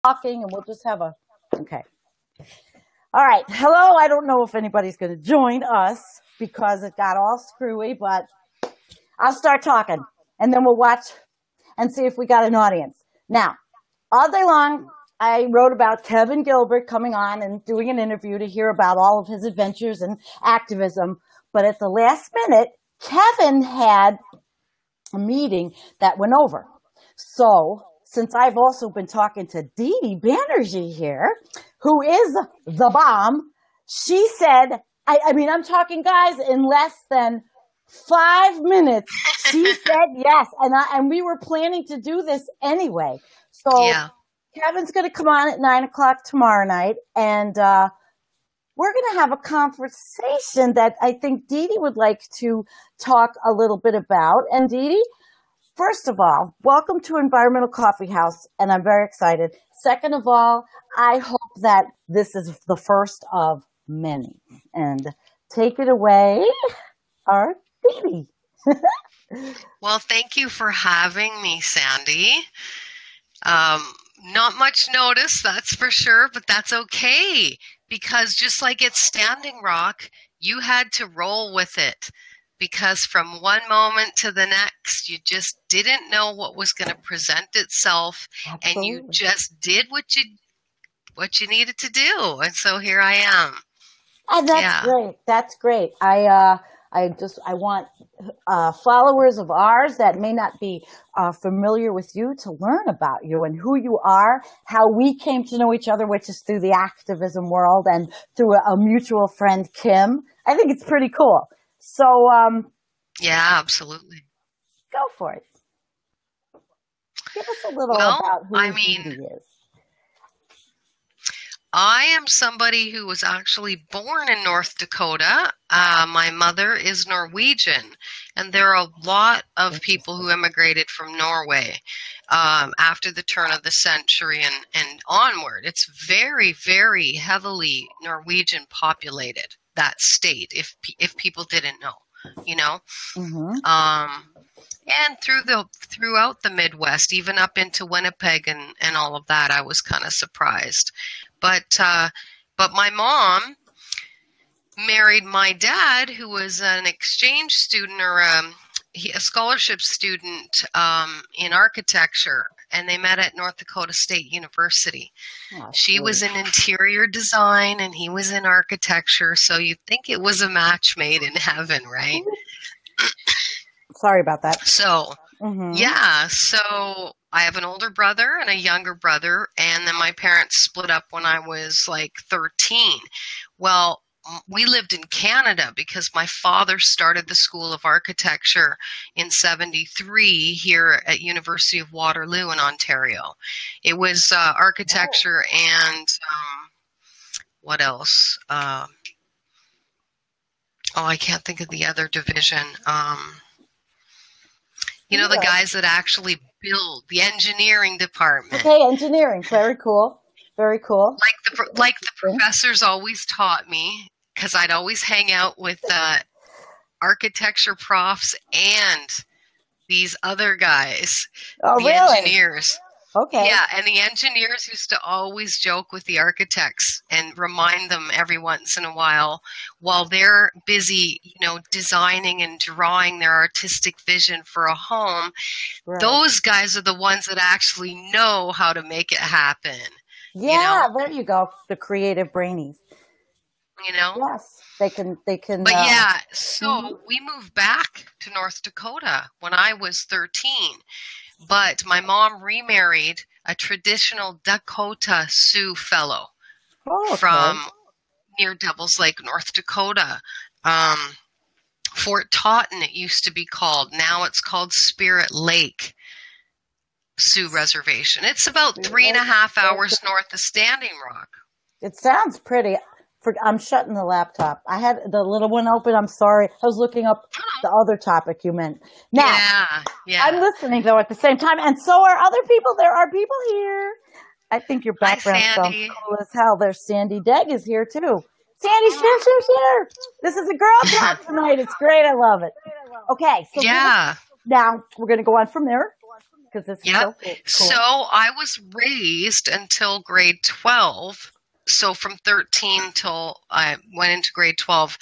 talking, and we'll just have a, okay. All right. Hello. I don't know if anybody's going to join us because it got all screwy, but I'll start talking, and then we'll watch and see if we got an audience. Now, all day long, I wrote about Kevin Gilbert coming on and doing an interview to hear about all of his adventures and activism. But at the last minute, Kevin had a meeting that went over. So since I've also been talking to DiDi Banerji here, who is the bomb, she said, I mean, I'm talking, guys, in less than 5 minutes, she said yes. And we were planning to do this anyway. So yeah. Kevin's going to come on at 9 o'clock tomorrow night, and we're going to have a conversation that I think DiDi would like to talk a little bit about. And DiDi, first of all, welcome to Environmental Coffee House, and I'm very excited. Second of all, I hope that this is the first of many. And take it away, our DiDi. Well, thank you for having me, Sandy. Not much notice, that's for sure, but that's okay. Because just like it's Standing Rock, you had to roll with it. Because from one moment to the next, you just didn't know what was going to present itself. Absolutely. And you just did what you needed to do. And so here I am. And that's great. That's great. I want followers of ours that may not be familiar with you to learn about you and who you are, how we came to know each other, which is through the activism world and through a mutual friend, Kim. I think it's pretty cool. So, yeah, absolutely. Go for it. Give us a little about who DiDi is. I am somebody who was actually born in North Dakota. My mother is Norwegian, and there are a lot of people who immigrated from Norway after the turn of the century and onward. It's very, very heavily Norwegian populated, that state, if people didn't know, you know. Mm-hmm. And throughout the Midwest, even up into Winnipeg and all of that, I was kind of surprised. But my mom married my dad, who was an exchange student or a scholarship student in architecture, and they met at North Dakota State University. Oh, she was in interior design, and he was in architecture, so you'd think it was a match made in heaven, right? Sorry about that. So, yeah, so I have an older brother and a younger brother, and then my parents split up when I was like 13. Well, we lived in Canada because my father started the School of Architecture in 1973 here at University of Waterloo in Ontario. It was architecture and what else? I can't think of the other division. You know, the guys that actually build, the engineering department. Okay, engineering. Very cool. Very cool. Like the professors always taught me, because I'd always hang out with architecture profs and these other guys, engineers. Okay. Yeah, and the engineers used to always joke with the architects and remind them every once in a while they're busy, designing and drawing their artistic vision for a home. Right. Those guys are the ones that actually know how to make it happen. Yeah, there you go. The creative brainies. Yes, they can. But yeah, so we moved back to North Dakota when I was 13. But my mom remarried a traditional Dakota Sioux fellow from near Devil's Lake, North Dakota. Fort Totten, it used to be called. Now it's called Spirit Lake Sioux Reservation. It's about 3.5 hours north of Standing Rock. It sounds pretty. I'm shutting the laptop. I had the little one open. I'm sorry. I was looking up the other topic you meant. Now, yeah. I'm listening, though, at the same time. And so are other people. There are people here. I think your background sounds cool as hell. There's Sandy Degg is here, too. Sandy, share. This is a girl talk tonight. It's great. I love it. Okay. So now we're going to go on from there. because this is Yep. so cool. So I was raised until grade 12. So from 13 till I went into grade 12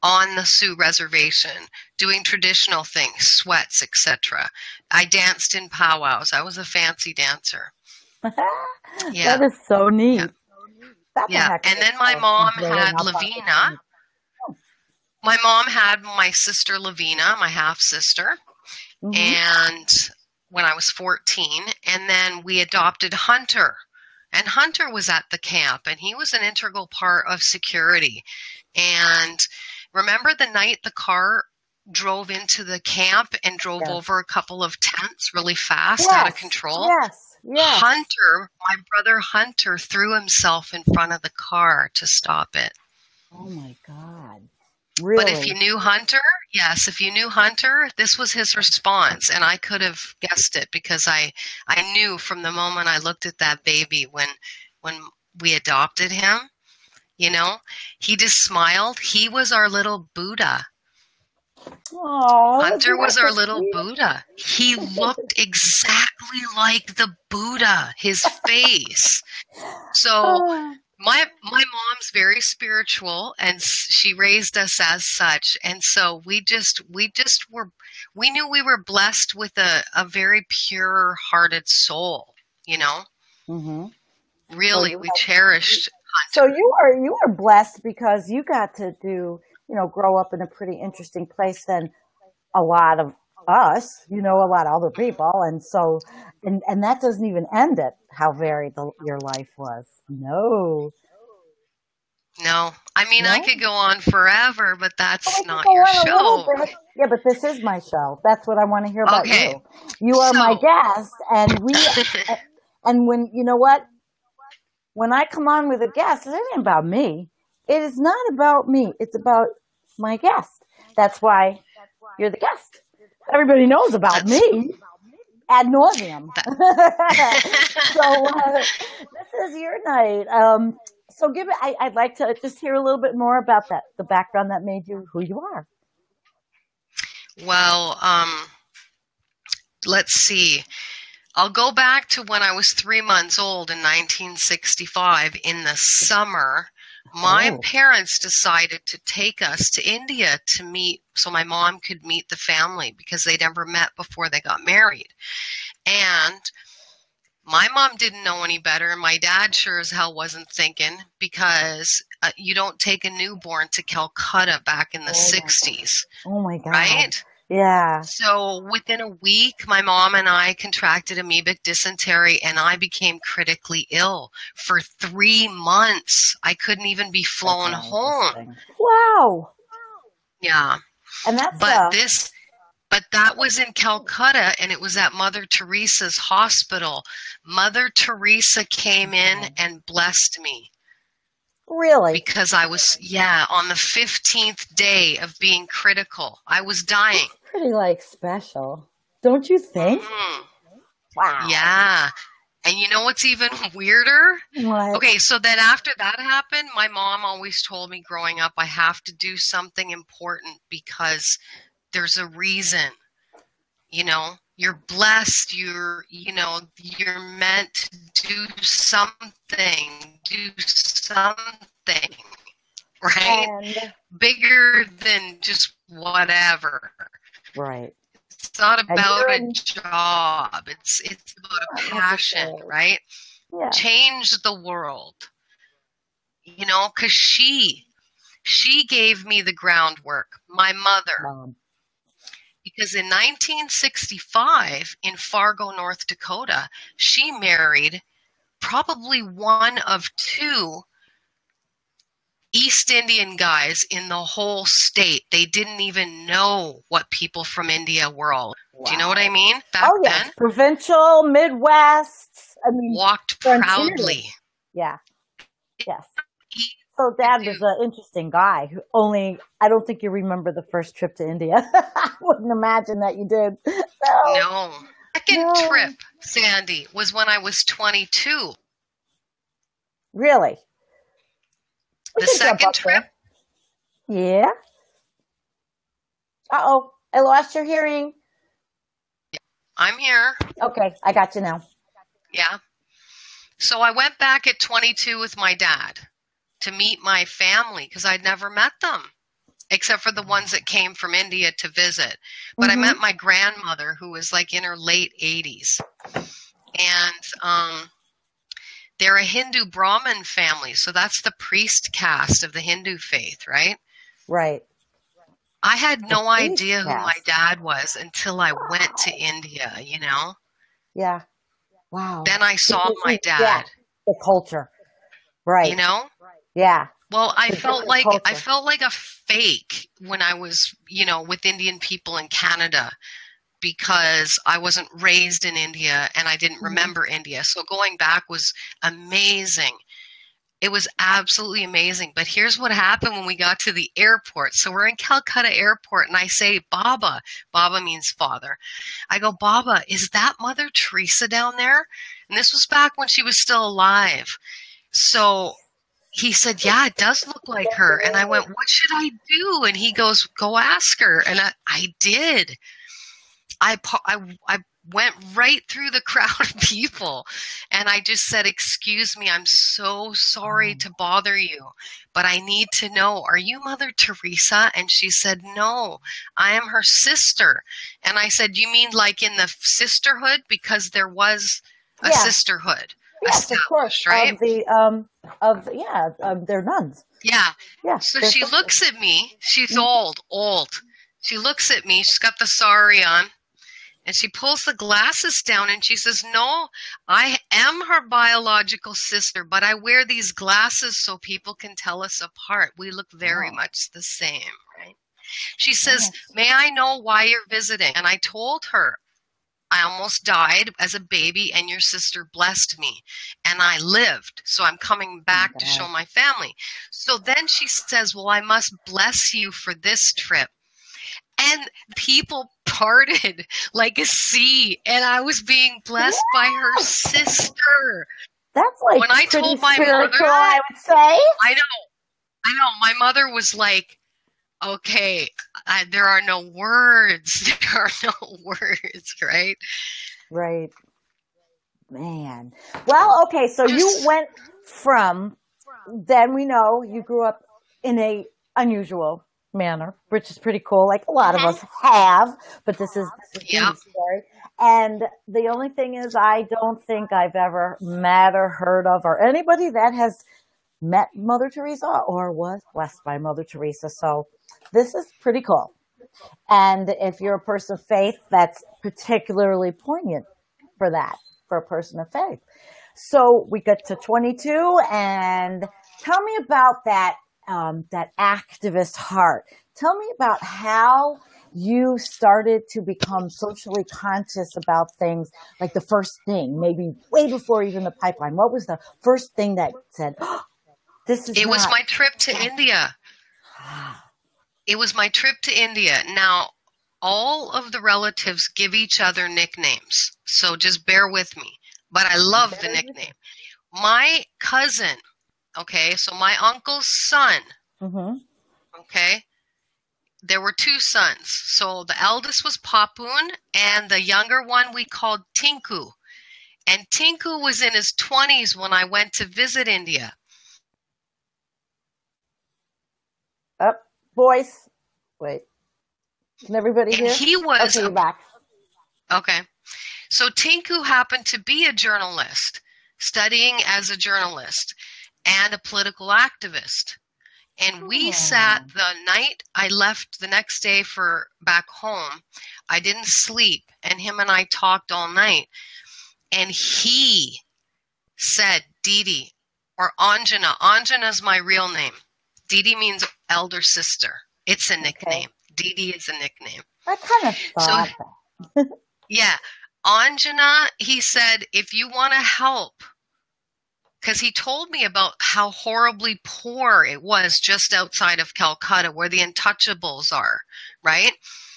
on the Sioux reservation, doing traditional things, sweats, etc. I danced in powwows. I was a fancy dancer. Yeah. That is so neat. Yeah. That's Yeah. And then my mom had Lavina. My mom had my sister Lavina, my half sister. Mm-hmm. And when I was 14, and then we adopted Hunter. And Hunter was at the camp, and he was an integral part of security. And remember the night the car drove into the camp and drove over a couple of tents really fast, out of control? Yes. Hunter, my brother Hunter, threw himself in front of the car to stop it. Oh, my God. Really? But if you knew Hunter, if you knew Hunter, this was his response. And I could have guessed it because I knew from the moment I looked at that baby when we adopted him, you know, he just smiled. He was our little Buddha. Oh, Hunter was our little Buddha. He looked exactly like the Buddha, his face. So my mom's very spiritual, and she raised us as such. And so we knew we were blessed with a very pure hearted soul, you know. Mm-hmm. Really, we cherished Hunter. So you are blessed because you got to grow up in a pretty interesting place than a lot of us, a lot of other people. And so, and that doesn't even end it, how varied your life was. No. I mean, I could go on forever, but that's not your show. Yeah, but this is my show. That's what I want to hear about you. You are my guest, and and when, you know what? When I come on with a guest, it ain't about me. It is not about me. It's about my guest. That's why you're the guest. Everybody knows about me ad nauseum. So this is your night. So I'd like to just hear a little bit more about the background that made you who you are. Well, let's see. I'll go back to when I was 3 months old in 1965 in the summer. My parents decided to take us to India to meet, so my mom could meet the family because they'd never met before they got married. And my mom didn't know any better. My dad sure as hell wasn't thinking, because you don't take a newborn to Calcutta back in the 60s. Oh, my God. Right? Yeah. So within a week, my mom and I contracted amoebic dysentery, and I became critically ill. For 3 months, I couldn't even be flown home. Wow. Yeah. And that's But that was in Calcutta, and it was at Mother Teresa's hospital. Mother Teresa came in and blessed me. Really? Because I was, on the 15th day of being critical. I was dying. That's pretty, special. Don't you think? Mm-hmm. Wow. Yeah. And you know what's even weirder? What? Okay, so then after that happened, my mom always told me growing up, I have to do something important because there's a reason. You're blessed. You're meant to do something. Right? And bigger than just whatever. Right. It's not about a job. It's about a passion, right? Yeah. Change the world. Because she gave me the groundwork. My mother. Because in 1965, in Fargo, North Dakota, she married probably one of 2 East Indian guys in the whole state. They didn't even know what people from India were all. Wow. Do you know what I mean? Back then? Provincial, Midwest. Walked proudly. Yeah. Yes. So Dad was an interesting guy. I don't think you remember the first trip to India. I wouldn't imagine that you did. No. Second trip, Sandy, was when I was 22. Really? The second trip? Yeah. Uh-oh. I lost your hearing. I'm here. Okay, I got you now. Yeah. So I went back at 22 with my dad to meet my family because I'd never met them, except for the ones that came from India to visit. But I met my grandmother, who was like in her late 80s. And they're a Hindu Brahmin family. So that's the priest caste of the Hindu faith, right? Right. I had no idea who my dad was until I went to India, you know? Yeah. Wow. Then I saw my dad. Yeah, the culture. Right. You know? Yeah. Well, I felt like a fake when I was, you know, with Indian people in Canada because I wasn't raised in India and I didn't remember India. So going back was amazing. It was absolutely amazing. But here's what happened when we got to the airport. So we're in Calcutta airport and I say, Baba. Baba means father. I go, Baba, is that Mother Teresa down there? And this was back when she was still alive. So he said, yeah, it does look like her. And I went, what should I do? And he goes, go ask her. And I did. I went right through the crowd of people and I just said, excuse me, I'm so sorry to bother you, but I need to know, are you Mother Teresa? And she said, no, I am her sister. And I said, you mean like in the sisterhood? Because there was a sisterhood. Yes, of course. Right? They're nuns. Yeah. Yeah. So she looks at me. She's old. She looks at me. She's got the sari on. And she pulls the glasses down and she says, no, I am her biological sister, but I wear these glasses so people can tell us apart. We look very much the same, right? She says, may I know why you're visiting? And I told her, I almost died as a baby and your sister blessed me and I lived. So I'm coming back to show my family. So then she says, well, I must bless you for this trip. And people parted like a sea, and I was being blessed by her sister. That's like when I told my mother, I would say. I know. My mother was like, "Okay, there are no words. There are no words, right?" Right. Man. Well, okay. So you went from. Then we know you grew up in a unusual manner, which is pretty cool. Like a lot of us have, but this is Didi's story. And the only thing is, I don't think I've ever met or heard of, or anybody that has met Mother Teresa or was blessed by Mother Teresa. So this is pretty cool. And if you're a person of faith, that's particularly poignant for a person of faith. So we get to 22, and tell me about that activist heart. Tell me about how you started to become socially conscious about things, like the first thing, maybe way before even the pipeline. What was the first thing that said, oh, this is It was my trip to India. It was my trip to India. Now, all of the relatives give each other nicknames, so just bear with me. But I love the nickname. My cousin, okay, so my uncle's son, okay, there were two sons. So the eldest was Papoon, and the younger one we called Tinku. And Tinku was in his 20s when I went to visit India. Up, voice. Wait. Can everybody hear? He was. Okay, you're back. Okay. So Tinku happened to be a journalist, studying as a journalist and a political activist. And we sat the night I left the next day for back home. I didn't sleep, and him and I talked all night. And he said, DiDi, or Anjana. Anjana's my real name. DiDi means elder sister. It's a nickname. DiDi is a nickname. I kind of thought that. Yeah. Anjana, he said, if you want to help, because he told me about how horribly poor it was just outside of Calcutta where the untouchables are, right?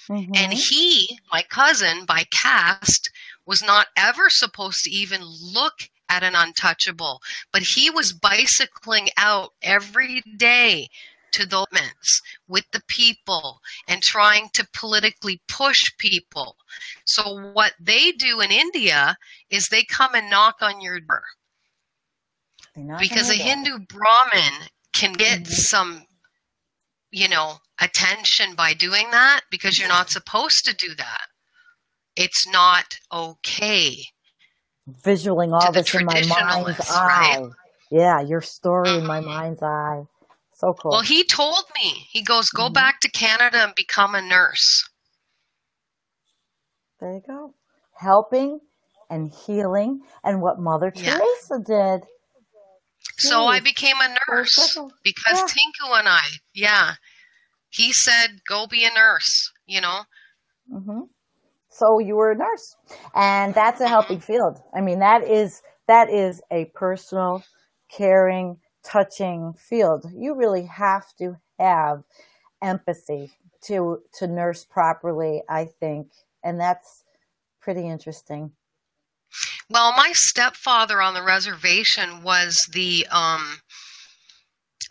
And he, my cousin, by caste, was not ever supposed to even look at an untouchable. But he was bicycling out every day to those moments with the people and trying to politically push people. So what they do in India is they come and knock on your door. Because a Hindu Brahmin can get some, attention by doing that, because you're not supposed to do that. It's not okay. Visualing all this in my mind's eye. Right? Yeah, your story in my mind's eye. So cool. Well, he told me, he goes, go back to Canada and become a nurse. There you go. Helping and healing, and what Mother Teresa did. So I became a nurse because Tinku and I, he said, go be a nurse, So you were a nurse, and that's a helping field. I mean, that is a personal, caring, touching field. You really have to have empathy to nurse properly, I think, and that's pretty interesting. Well, my stepfather on the reservation was the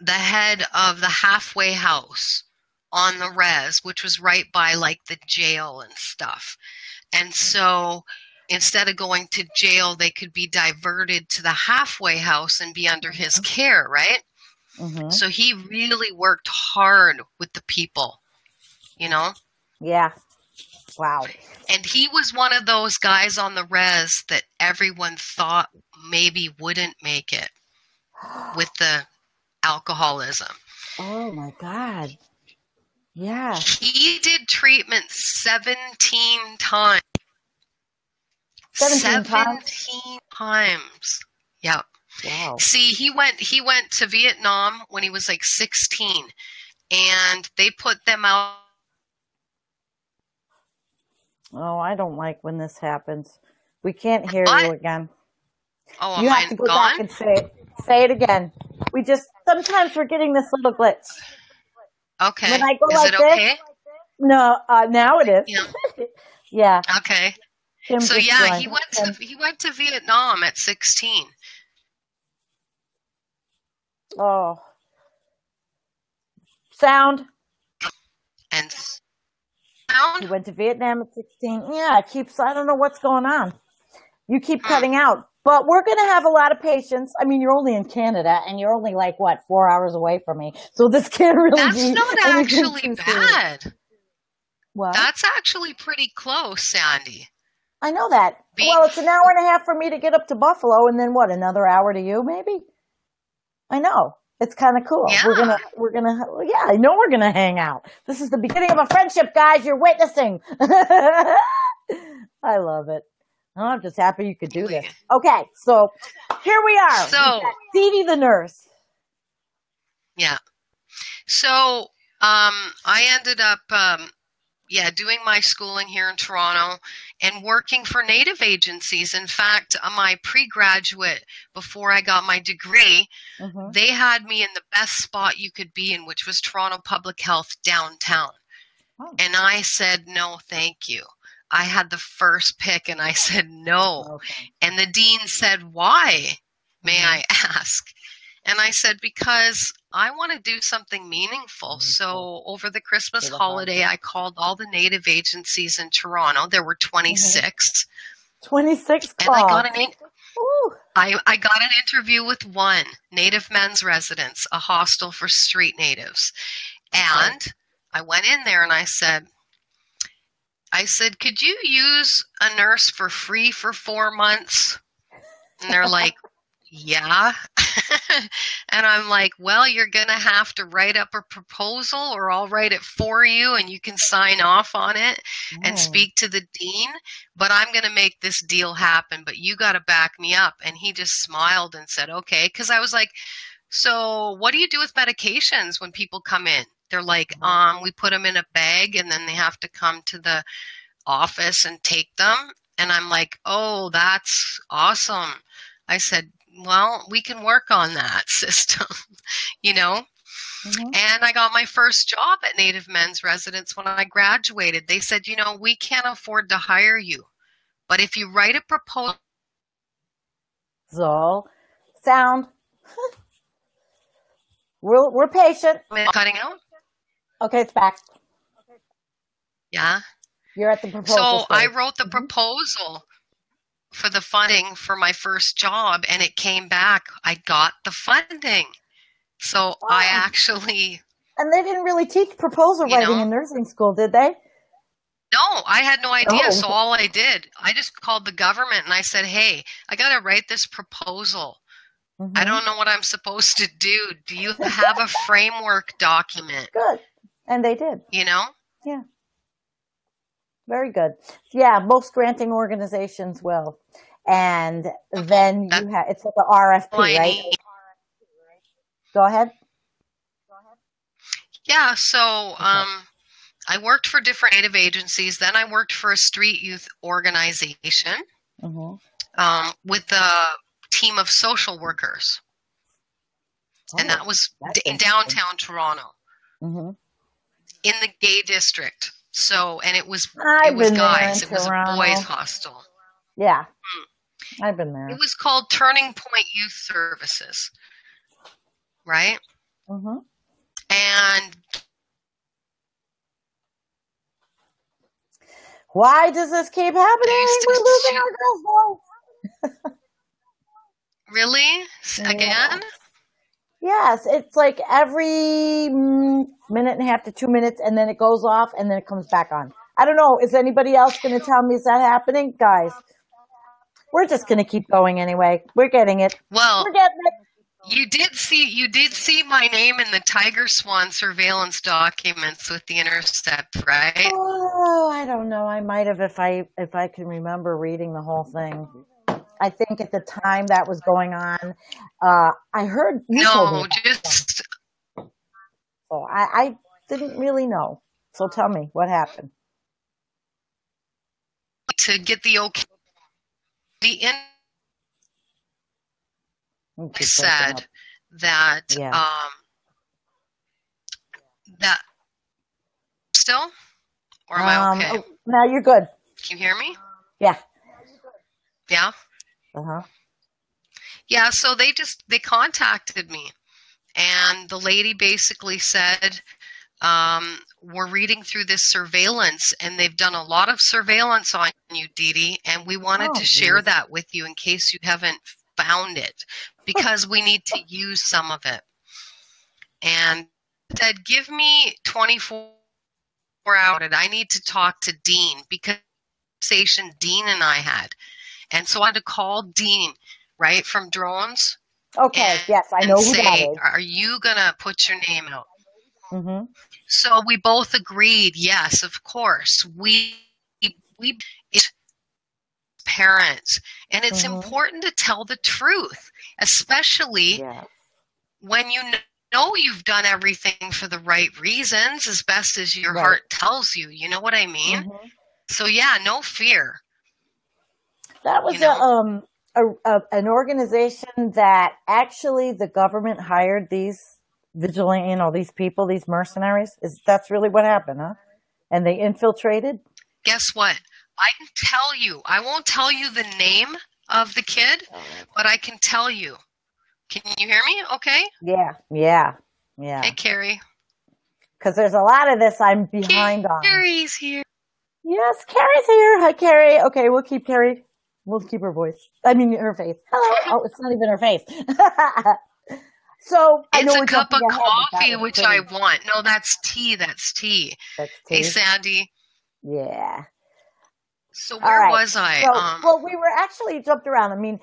head of the halfway house on the res, which was right by like the jail and stuff. And so instead of going to jail, they could be diverted to the halfway house and be under his care, right? So he really worked hard with the people, Yeah. Wow. And he was one of those guys on the res that everyone thought maybe wouldn't make it with the alcoholism. Oh, my God. Yeah. He did treatment 17 times. 17 times. Yep. Wow. See, he went to Vietnam when he was like 16, and they put them out. Oh, I don't like when this happens. We can't hear you again. Oh, you have to go back and say it again. Sometimes we're getting this little glitch. Okay. When I go is like it okay? This, no, now it is. Yeah. Yeah. Okay. Kim so yeah, he went to Vietnam at 16. Oh. Sound. And he went to Vietnam at 16. Yeah, I don't know what's going on. You keep cutting out. But we're going to have a lot of patience. I mean, you're only in Canada, and you're only 4 hours away from me. So this can't really be. That's not actually bad. What? That's actually pretty close, Sandy. I know that. Well, it's an hour and a half for me to get up to Buffalo, and then what? Another hour to you, maybe? I know. It's kind of cool. Yeah. I know we're gonna hang out. This is the beginning of a friendship, guys. You're witnessing. I love it. Oh, I'm just happy you could do this. Okay, so here we are. So DiDi the nurse. Yeah. So I ended up doing my schooling here in Toronto and working for Native agencies. In fact, my pre-graduate, before I got my degree, they had me in the best spot you could be in, which was Toronto Public Health downtown. Oh. And I said, no, thank you. I had the first pick and I said no. Okay. And the dean said, why, may I ask? And I said, because I want to do something meaningful. So over the Christmas holiday, I called all the Native agencies in Toronto. There were 26. 26 calls. And I got an interview with one, Native Men's Residence, a hostel for street natives. And I went in there and I said, could you use a nurse for free for 4 months? And they're like, yeah. And I'm like, well, you're going to have to write up a proposal or I'll write it for you and you can sign off on it and speak to the dean. But I'm going to make this deal happen, but you got to back me up. And he just smiled and said, okay. Because I was like, so what do you do with medications when people come in? They're like, we put them in a bag and then they have to come to the office and take them. And I'm like, oh, that's awesome. I said, well, we can work on that system, And I got my first job at Native Men's Residence when I graduated. They said, we can't afford to hire you, but if you write a proposal. Sound. We're patient. Cutting out? Okay, it's back. Yeah. You're at the proposal So stage. I wrote the proposal for the funding for my first job, and it came back. I got the funding. So I actually... And they didn't really teach proposal writing in nursing school, did they? No, I had no idea. Oh. So all I did, I just called the government and I said, hey, I got to write this proposal. I don't know what I'm supposed to do. Do you have a framework document? Good. And they did. You know? Yeah. Very good. Yeah, most granting organizations will. And then you have, it's like an RFP, right? Go ahead. Yeah, so I worked for different Native agencies. Then I worked for a street youth organization with a team of social workers. And that was in downtown Toronto, in the gay district. So, and it was guys. It was a boys' hostel. Yeah, I've been there. It was called Turning Point Youth Services, right? And why does this keep happening? We're losing our girls' voice. Really? Again? Yes, it's like every minute and a half to 2 minutes, and then it goes off, and then it comes back on. I don't know. Is anybody else going to tell me is that happening? Guys, we're just going to keep going anyway. We're getting it. Well, we're getting it. You did see my name in the Tiger Swan surveillance documents with the Intercept, right? Oh, I don't know. I might have if I can remember reading the whole thing. I think at the time that was going on, I heard you told me just. So I didn't really know. So tell me what happened. To get the okay, said that that still, or am I okay? Oh, now you're good. Can you hear me? Yeah. Yeah. Yeah. So they contacted me, and the lady basically said, we're reading through this surveillance, and they've done a lot of surveillance on you, DiDi, and we wanted to share that with you in case you haven't found it, because we need to use some of it. And said, give me 24 hours. I need to talk to Dean, because Dean and I had. And so I had to call Dean, right, from drones. Okay, yes, I know who that is. Are you going to put your name out? So we both agreed, yes, of course. We parents. And it's important to tell the truth, especially when you know you've done everything for the right reasons, as best as your heart tells you. You know what I mean? So, yeah, no fear. That was an organization that actually the government hired these vigilante, these people, these mercenaries. That's really what happened, huh? And they infiltrated? Guess what? I can tell you. I won't tell you the name of the kid, but I can tell you. Can you hear me? Okay? Yeah. Hey, Carrie. Because there's a lot of this I'm behind on. Carrie's here. Yes, Carrie's here. Hi, Carrie. Okay, we'll keep Carrie. We'll keep her voice. I mean, her face. Hello. Oh, it's not even her face. So it's a cup of coffee, which I want. No, that's tea. That's tea. Hey, Sandy. Yeah. So where was I? Well, we were actually jumped around. I mean,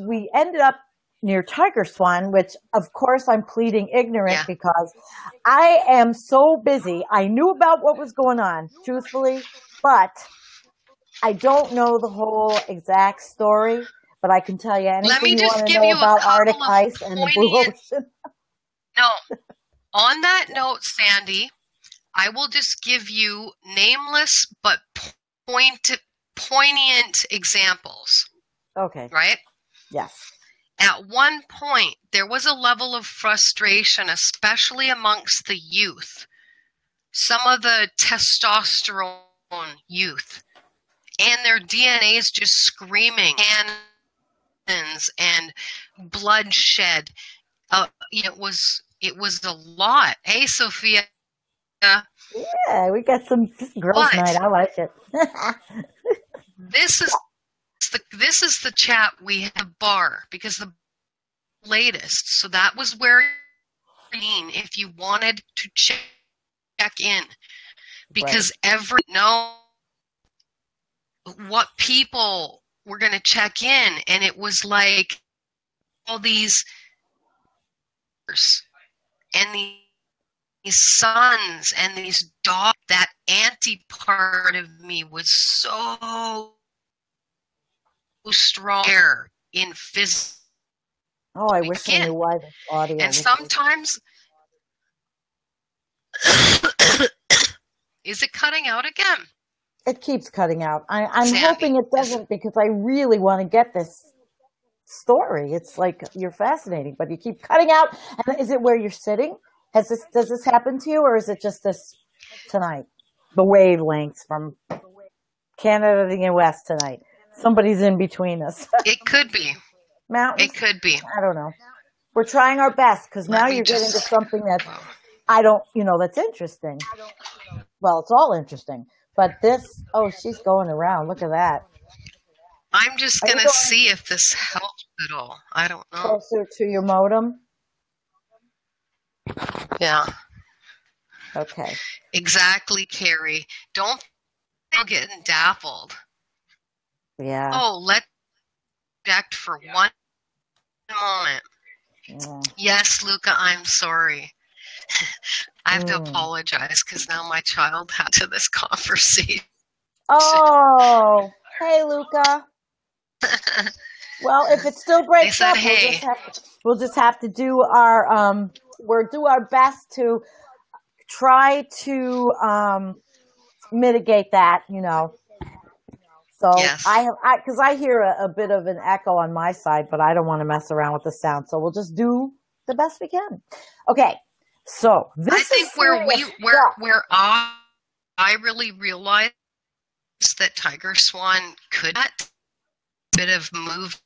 we ended up near Tiger Swan, which of course I'm pleading ignorant because I am so busy. I knew about what was going on, truthfully, but I don't know the whole exact story. But I can tell you anything you want to know about Arctic ice and the blue ocean. No. On that note, Sandy, I will just give you nameless but poignant examples. Okay. Right? Yes. At one point, there was a level of frustration, especially amongst the youth. Some of the testosterone youth. And their DNA is just screaming. And bloodshed. It was It was a lot. Hey, Sophia. Yeah, we got some girls' night. I like it. This is the chat we have bar because the latest. So that was where if you wanted to check in, because know what people were going to check in, and it was like all these and these sons and these dogs. That auntie part of me was so strong in physics. Oh, I wish I knew why this audio. And sometimes, is it cutting out again? It keeps cutting out. I'm hoping it doesn't, because I really want to get this story. It's like, you're fascinating, but you keep cutting out. And is it where you're sitting? Does this happen to you, or is it just this tonight? The wavelengths from Canada to the US tonight. Somebody's in between us. It could be. Mountains? It could be. I don't know. We're trying our best, because now you're getting to something that that's interesting. Well, it's all interesting. But this, she's going around. Look at that. I'm just going to see if this helps at all. I don't know. Closer to your modem? Yeah. Okay. Exactly, Carrie. Don't get dappled. Yeah. Let's project for one moment. Yeah. Yes, Luca, I'm sorry. I have to apologize because now my child had to this conversation. Oh, hey, Luca. Well, if it still breaks up, we'll just have to do our do our best to try to mitigate that, So yes. because I hear a bit of an echo on my side, but I don't want to mess around with the sound, so we'll just do the best we can. Okay, so this I think where I really realized that Tiger Swan could a bit of move.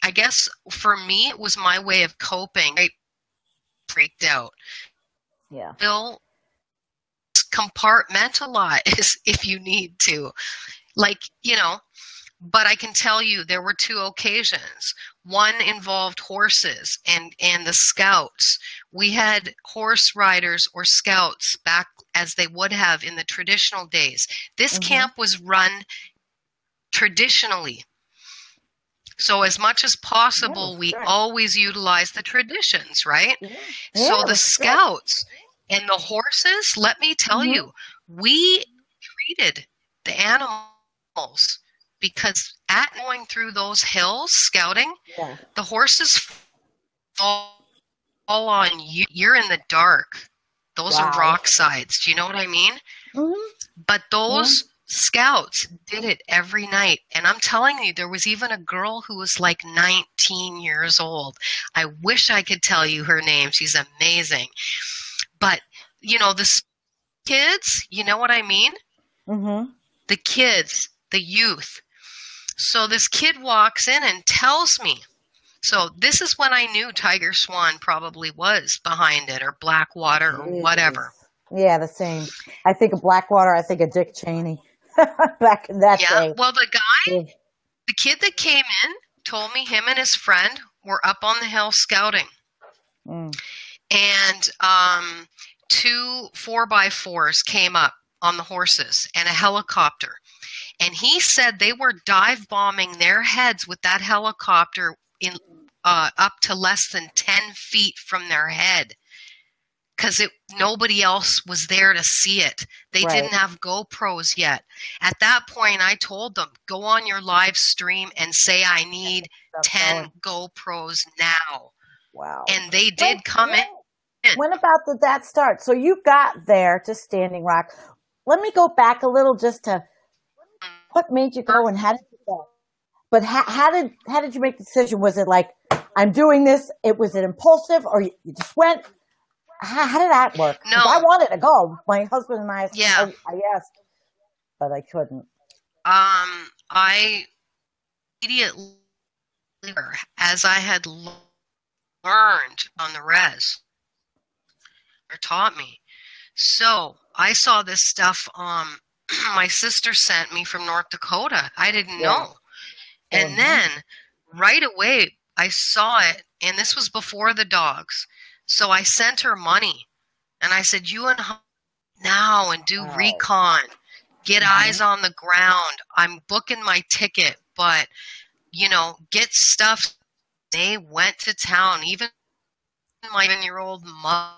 I guess for me it was my way of coping. I freaked out. Yeah. Bill, compartmentalize if you need to, but I can tell you there were two occasions. One involved horses and the scouts. We had horse riders or scouts back as they would have in the traditional days. This camp was run traditionally. So as much as possible, we always utilize the traditions, right? Yeah. So the scouts and the horses, let me tell you, we treated the animals, because at going through those hills scouting, the horses fall on you. You're in the dark. Those are rock sides. Do you know what I mean? But those scouts did it every night. And I'm telling you, there was even a girl who was like 19 years old. I wish I could tell you her name. She's amazing. But, the kids, you know what I mean? The kids, the youth. So this kid walks in and tells me. So this is when I knew Tiger Swan probably was behind it, or Blackwater, or whatever. Yeah, the same. I think of Blackwater, I think of Dick Cheney back in that day. Yeah, well, the kid that came in told me him and his friend were up on the hill scouting. And 2 4x4s came up on the horses and a helicopter. And he said they were dive bombing their heads with that helicopter in up to less than 10 feet from their head, because nobody else was there to see it. They didn't have GoPros yet. At that point, I told them, go on your live stream and say, I need 10 GoPros now. Wow. And they did come in. When about did that start? So you got there to Standing Rock. Let me go back a little just to what made you go, and how did you go? But how did you make the decision? Was it like, I'm doing this? Was it impulsive, or you just went? How did that work? No. I wanted to go. My husband and I asked, but I couldn't. I immediately as I had learned on the res, or taught me. So I saw this stuff my sister sent me from North Dakota. I didn't know. And then right away I saw it, and this was before the dogs. So I sent her money, and I said, you and now and do recon, get eyes on the ground. I'm booking my ticket, but, you know, get stuff. They went to town. Even my 7-year-old mother,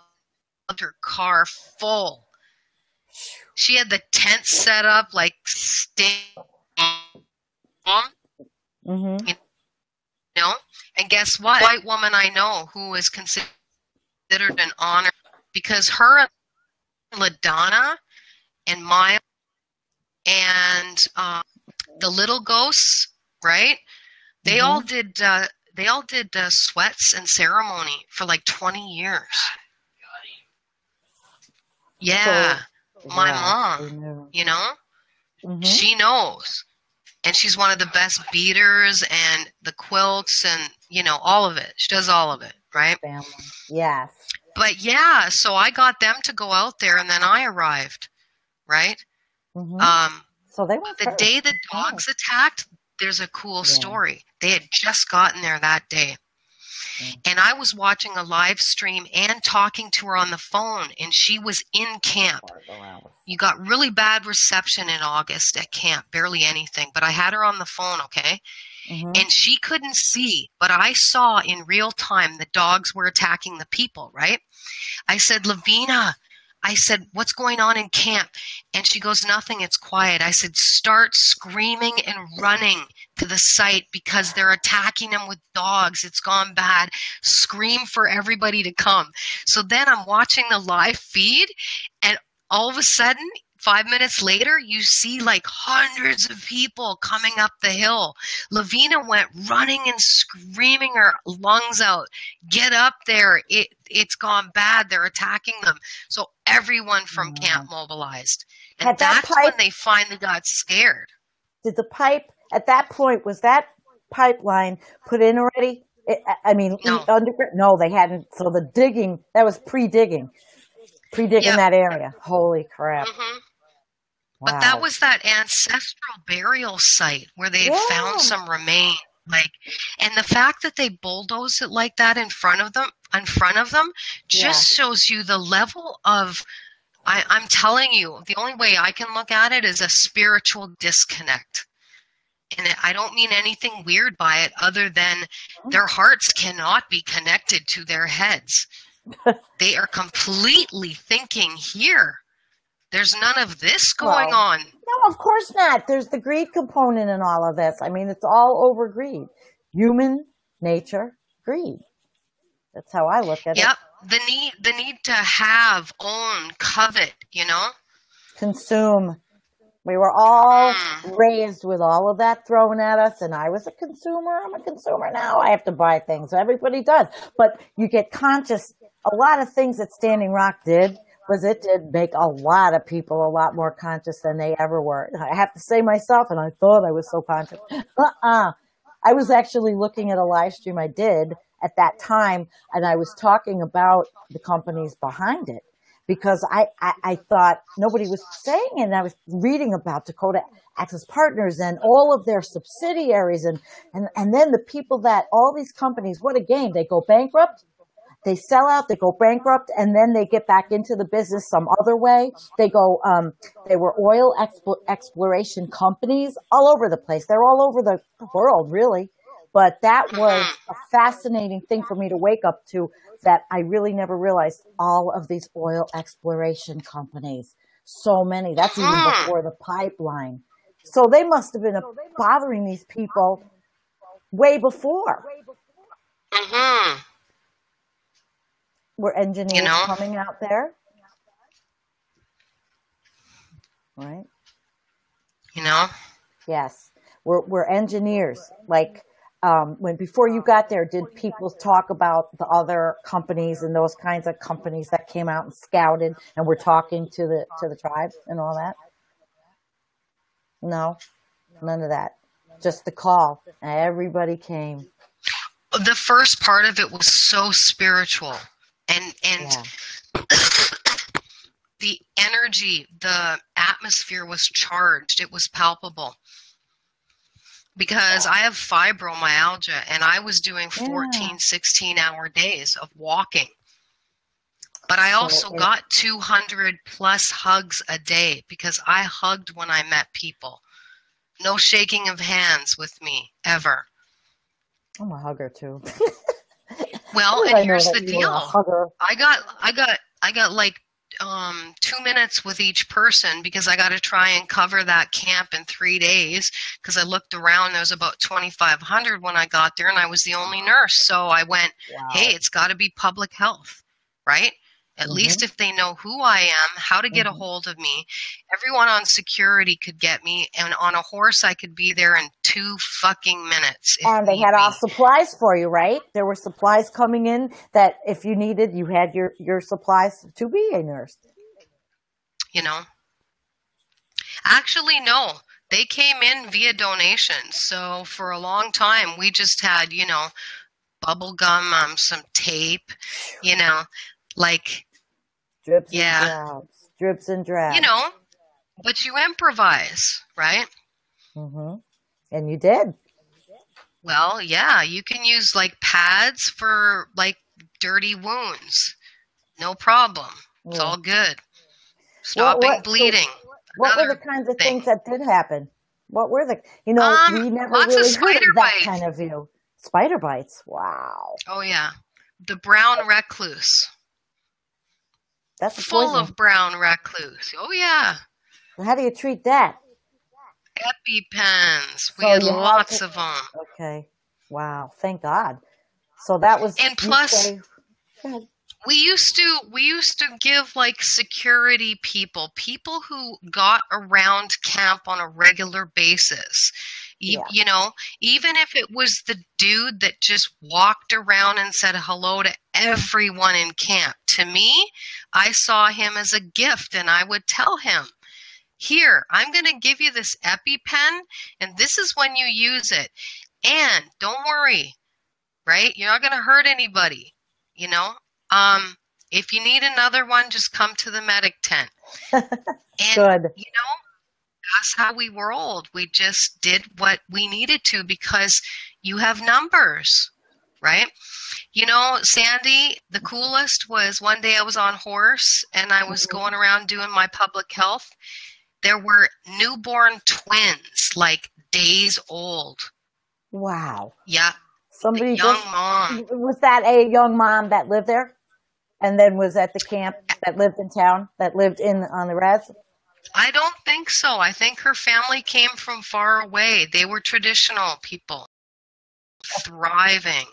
her car full. She had the tent set up like you know, and guess what? White woman I know who is considered an honor, because her and LaDonna and Maya and the little ghosts, right? They all did sweats and ceremony for like 20 years. Yeah, so, my mom, you know, she knows. And she's one of the best beaters and the quilts and, you know, all of it. She does all of it, right? Family. Yes. But yeah, so I got them to go out there, and then I arrived, right? So they went the day the dogs attacked, there's a cool story. They had just gotten there that day. And I was watching a live stream and talking to her on the phone, and she was in camp. You got really bad reception in August at camp, barely anything, but I had her on the phone, okay? And she couldn't see, but I saw in real time the dogs were attacking the people, right? I said, Lavina, I said, what's going on in camp? And she goes, nothing, it's quiet. I said, start screaming and running to the site because they're attacking them with dogs. It's gone bad. Scream for everybody to come. So then I'm watching the live feed, and all of a sudden, 5 minutes later, you see like hundreds of people coming up the hill. Lavina went running and screaming her lungs out. Get up there. It's gone bad. They're attacking them. So everyone from camp mobilized. And that's when they finally got scared. Did the pipe, at that point, was that pipeline put in already? No. Underground? No, they hadn't. So the digging, that was pre-digging that area. Holy crap. Wow. But that was that ancestral burial site where they had found some remain. And the fact that they bulldozed it like that in front of them just shows you the level of, I'm telling you, the only way I can look at it is a spiritual disconnect. And I don't mean anything weird by it other than their hearts cannot be connected to their heads. They are completely thinking here. There's none of this going on. No, of course not. There's the greed component in all of this. I mean, it's all over greed. Human nature, greed. That's how I look at it. Yep. The need to have, own, covet, you know? Consume. We were all raised with all of that thrown at us, and I was a consumer. I'm a consumer now. I have to buy things. Everybody does. But you get conscious. A lot of things that Standing Rock did was it did make a lot of people a lot more conscious than they ever were. I have to say myself, and I thought I was so conscious. I was actually looking at a live stream I did at that time, and I was talking about the companies behind it because I thought nobody was saying it. And I was reading about Dakota Access Partners and all of their subsidiaries and then the people that all these companies, what a game. They go bankrupt. They sell out, they go bankrupt, and then they get back into the business some other way. They go, they were oil exploration companies all over the place. They're all over the world, really. But that was a fascinating thing for me to wake up to, that I really never realized all of these oil exploration companies. So many. That's even before the pipeline. So they must have been bothering these people way before. Were engineers coming out there? Right? You know? Yes. We're engineers. Like, when before you got there, did people talk about the other companies and those kinds of companies that came out and scouted and were talking to the tribes and all that? No, none of that. Just the call. Everybody came. The first part of it was so spiritual, and Yeah. the energy, the atmosphere was charged. It was palpable. Because I have fibromyalgia, and I was doing 14, 16-hour days of walking. But I also got 200 plus hugs a day because I hugged when I met people. No shaking of hands with me, ever. I'm a hugger too. Well, and here's the deal. I got like 2 minutes with each person because I got to try and cover that camp in 3 days, because I looked around, there was about 2,500 when I got there, and I was the only nurse. So I went, hey, it's got to be public health, right? At least if they know who I am, how to get a hold of me. Everyone on security could get me, and on a horse I could be there in 2 fucking minutes. And they had all supplies for you, right? There were supplies coming in that if you needed, you had your supplies to be a nurse. You know? Actually, no. They came in via donations. So for a long time, we just had, you know, bubble gum, some tape, you know, like... Drips and drabs. Drips and drabs. You know, but you improvise, right? And you did. Well, yeah, you can use like pads for like dirty wounds. No problem. It's all good. Stopping bleeding. So what were the kinds of things that did happen? What were the, you know, we never really heard of that kind of view. Spider bites. Wow. Oh, yeah. The brown recluse. That's full of brown recluse. Oh, yeah. Well, how do you treat that? EpiPens. We had lots of them. Okay. Wow. Thank God. So that was. And plus, we used to give like security people who got around camp on a regular basis. You know, even if it was the dude that just walked around and said hello to everyone in camp. To me, I saw him as a gift, and I would tell him, here, I'm going to give you this EpiPen, and this is when you use it. And don't worry, right? You're not going to hurt anybody, you know? If you need another one, just come to the medic tent. And, Good. You know, that's how we rolled. We just did what we needed to because you have numbers, right? You know, Sandy, the coolest was one day I was on horse and I was going around doing my public health. There were newborn twins, like days old. Wow. Yeah. Somebody mom. Was that a young mom that lived there and then was at the camp, that lived in town, that lived on the res? I don't think so. I think her family came from far away. They were traditional people. Thriving.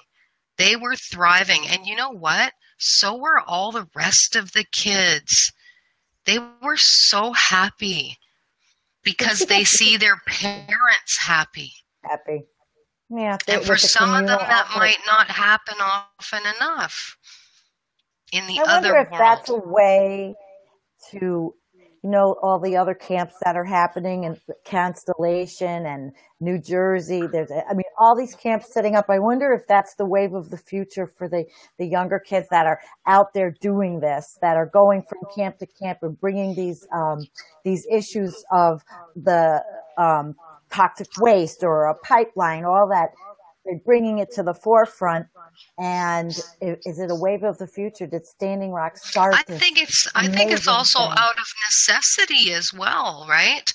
They were thriving. And you know what? So were all the rest of the kids. They were so happy because they see their parents happy. Happy. Yeah. And for some of them, that might not happen often enough in the other world. I wonder if that's a way to, you know, all the other camps that are happening in Constellation and New Jersey. All these camps setting up. I wonder if that's the wave of the future for the younger kids that are out there doing this, that are going from camp to camp and bringing these issues of the toxic waste or a pipeline, all that. They're bringing it to the forefront. And is it a wave of the future? Did Standing Rock start? I think it's also out of necessity as well, right?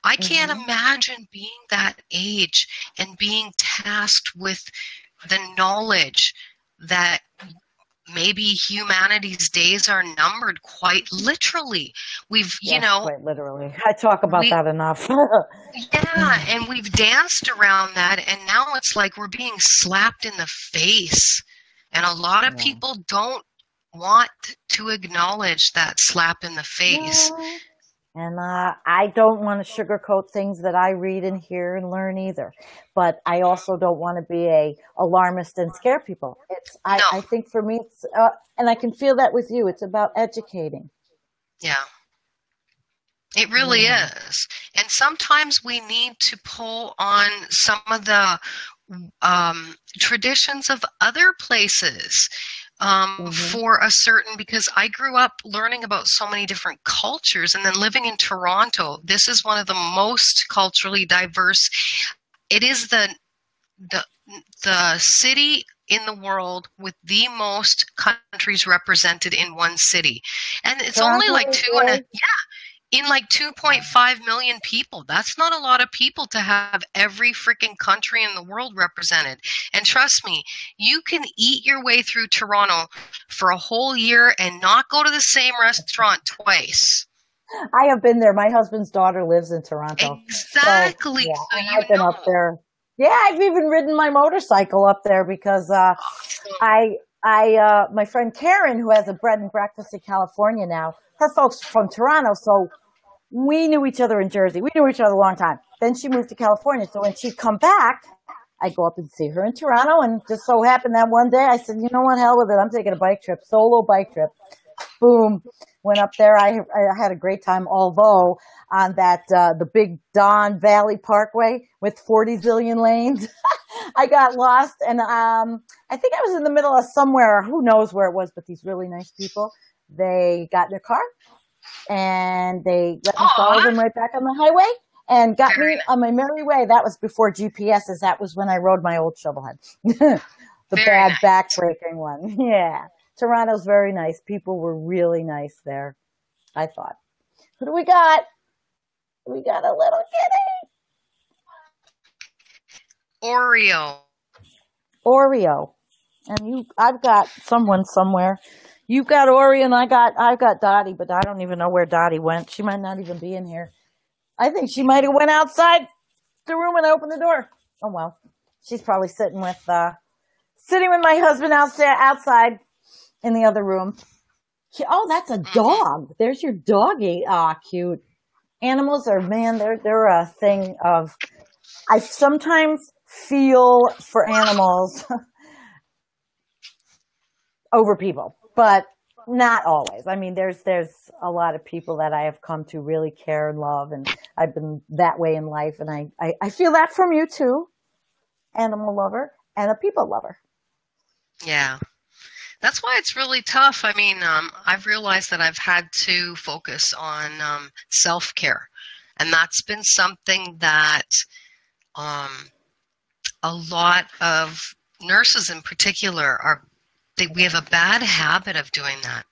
I can't imagine being that age and being tasked with the knowledge that maybe humanity's days are numbered, quite literally. Quite literally. I talk about that enough. Yeah, and we've danced around that, and now it's like we're being slapped in the face. And a lot of people don't want to acknowledge that slap in the face. Yeah. And I don't want to sugarcoat things that I read and hear and learn either. But I also don't want to be a alarmist and scare people. I think for me, it's, and I can feel that with you, it's about educating. Yeah. It really is. And sometimes we need to pull on some of the traditions of other places for a certain, because I grew up learning about so many different cultures, and then living in Toronto, this is one of the most culturally diverse. It is the city in the world with the most countries represented in one city, and it's only like in like 2.5 million people. That's not a lot of people to have every freaking country in the world represented. And trust me, you can eat your way through Toronto for a whole year and not go to the same restaurant twice. I have been there. My husband's daughter lives in Toronto. Exactly. So I've been up there. Yeah, I've even ridden my motorcycle up there because my friend Karen, who has a bread and breakfast in California now, her folks from Toronto, so we knew each other in Jersey. We knew each other a long time. Then she moved to California, so when she'd come back, I'd go up and see her in Toronto, and just so happened that one day I said, you know what, hell with it, I'm taking a bike trip, solo bike trip. Boom, went up there. I had a great time, although on that the big Don Valley Parkway with 40 zillion lanes, I got lost, and I think I was in the middle of somewhere, who knows where it was, but these really nice people, they got in their car, and they let me follow them right back on the highway and got me on my merry way. That was before GPSs. That was when I rode my old shovelhead, the bad backbreaking one. Yeah. Toronto's very nice. People were really nice there, I thought. Who do we got? We got a little kitty. Oreo. And I've got someone somewhere. You've got Oreo, and I've got Dottie, but I don't even know where Dottie went. She might not even be in here. I think she might have went outside the room and opened the door. Oh well, she's probably sitting with my husband outside in the other room. Oh, that's a dog. There's your doggy. Ah, cute. Animals are, man, they're a thing of. I sometimes feel for animals over people. But not always. I mean, there's a lot of people that I have come to really care and love, and I've been that way in life, and I feel that from you too, animal lover and a people lover. Yeah. That's why it's really tough. I mean, I've realized that I've had to focus on self-care, and that's been something that a lot of nurses in particular we have a bad habit of doing that,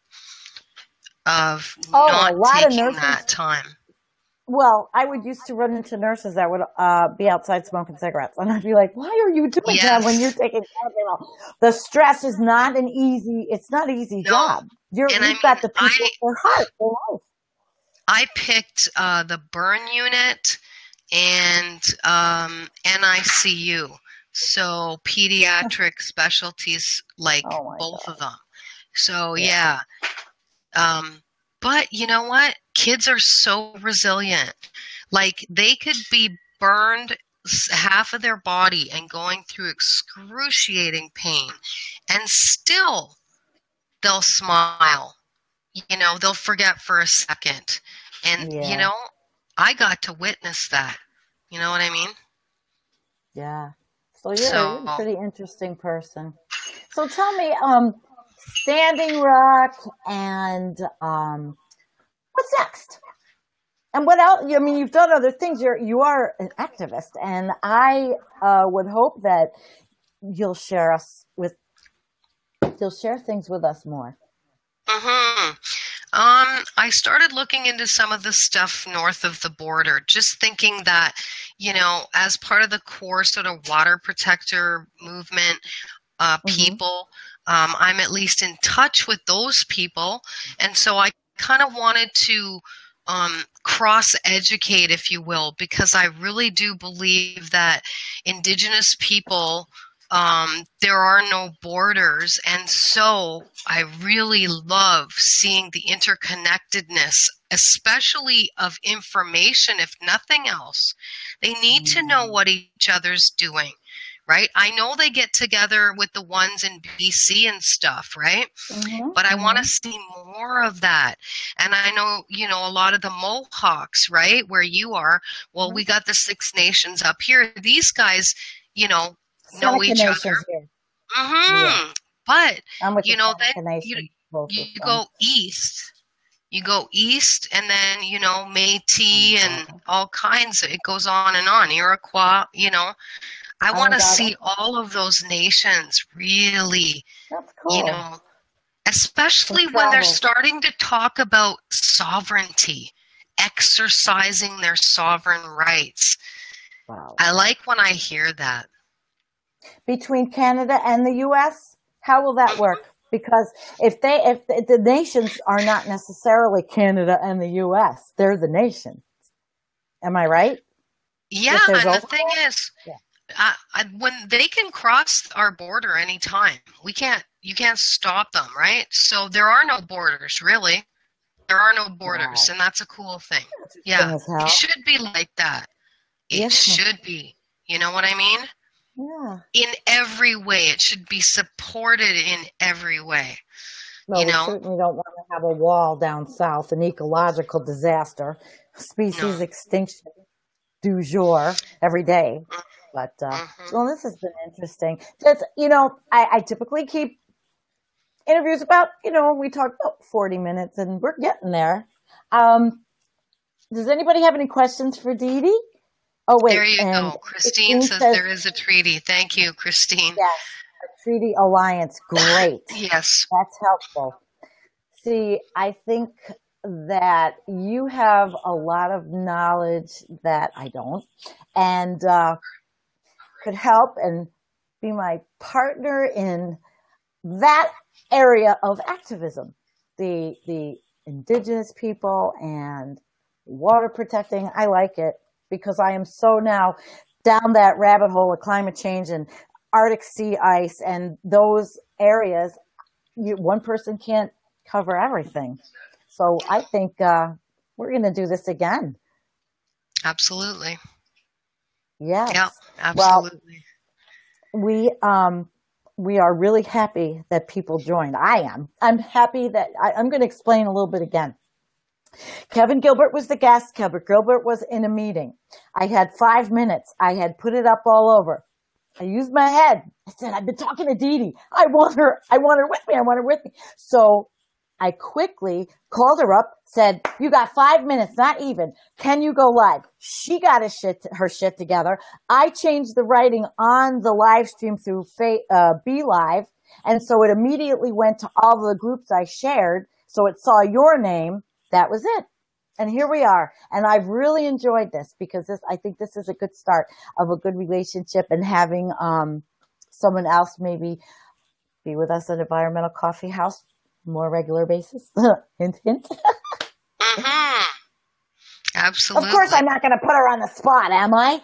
of not taking that time. Well, I would used to run into nurses that would be outside smoking cigarettes, and I'd be like, "Why are you doing that when you're taking care of it?" The stress is not an easy. It's not an easy job. You've got the people for heart, for life. I picked the burn unit and NICU. So pediatric specialties, like both of them. So yeah. But you know what? Kids are so resilient. Like they could be burned half of their body and going through excruciating pain, and still they'll smile. You know, they'll forget for a second. And you know, I got to witness that. You know what I mean? Yeah. So you're a pretty interesting person. So tell me, Standing Rock and what's next? And what else? I mean, you've done other things. You are an activist, and I would hope that you'll share things with us more. Mm-hmm. I started looking into some of the stuff north of the border, just thinking that, you know, as part of the core sort of water protector movement, people, I'm at least in touch with those people. And so I kind of wanted to cross-educate, if you will, because I really do believe that Indigenous people, there are no borders, and so I really love seeing the interconnectedness, especially of information, if nothing else. They need to know what each other's doing, right? I know they get together with the ones in BC and stuff, right? But I want to see more of that. And I know, you know, a lot of the Mohawks, right, where you are, well, we got the Six Nations up here. These guys, you know, know Seneca each other. Nation's here. Yeah. But, I'm with the then Seneca Nation. Both you of them. go east. You go east, and then, Métis and all kinds of, it goes on and on. Iroquois, I want to see all of those nations really, That's cool. especially when they're starting to talk about sovereignty, exercising their sovereign rights. Wow. I like when I hear that. Between Canada and the U.S., how will that work? Because if the nations are not necessarily Canada and the U.S., they're the nations. Am I right? Yeah, and the thing is, when they can cross our border anytime, you can't stop them, right? So there are no borders, really. There are no borders, and that's a cool thing. Yeah, it should be like that. It should be. You know what I mean? Yeah. In every way, it should be supported in every way. No, we certainly don't want to have a wall down south, an ecological disaster, species extinction du jour every day. But, well, this has been interesting. Just, I typically keep interviews about, we talk about 40 minutes and we're getting there. Does anybody have any questions for DiDi? Oh, wait. There you go. Christine says there is a treaty. Thank you, Christine. Yes, a treaty alliance. Great. Yes. That's helpful. See, I think that you have a lot of knowledge that I don't, and could help and be my partner in that area of activism, the indigenous people and water protecting. I like it because I am so now down that rabbit hole of climate change and Arctic sea ice and those areas. One person can't cover everything. So I think we're going to do this again. Absolutely. Yes. Yeah, absolutely. Well, we are really happy that people joined. I am. I'm happy that I'm going to explain a little bit again. Kevin Gilbert was the guest. Kevin Gilbert was in a meeting. I had 5 minutes. I had put it up all over. I used my head. I said, I've been talking to DiDi. I want her with me. So I quickly called her up, said, you got 5 minutes, not even. Can you go live? She got her shit together. I changed the writing on the live stream through Be Live. And so it immediately went to all the groups I shared. So it saw your name. That was it. And here we are. And I've really enjoyed this because I think this is a good start of a good relationship and having someone else maybe be with us at Environmental Coffee House more regular basis. Hint, hint. Absolutely. Of course, I'm not going to put her on the spot, am I?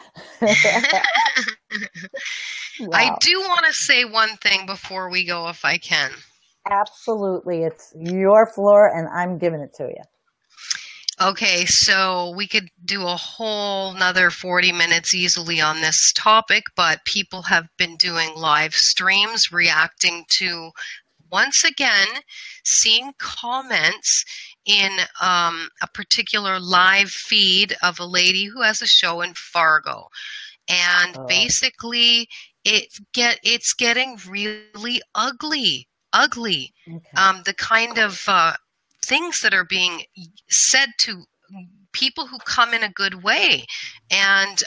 Wow. I do want to say one thing before we go, if I can. Absolutely. It's your floor, and I'm giving it to you. Okay, so we could do a whole another 40 minutes easily on this topic, but people have been doing live streams reacting to, once again, seeing comments in a particular live feed of a lady who has a show in Fargo. And basically, it's getting really ugly. Okay. The kind of things that are being said to people who come in a good way. And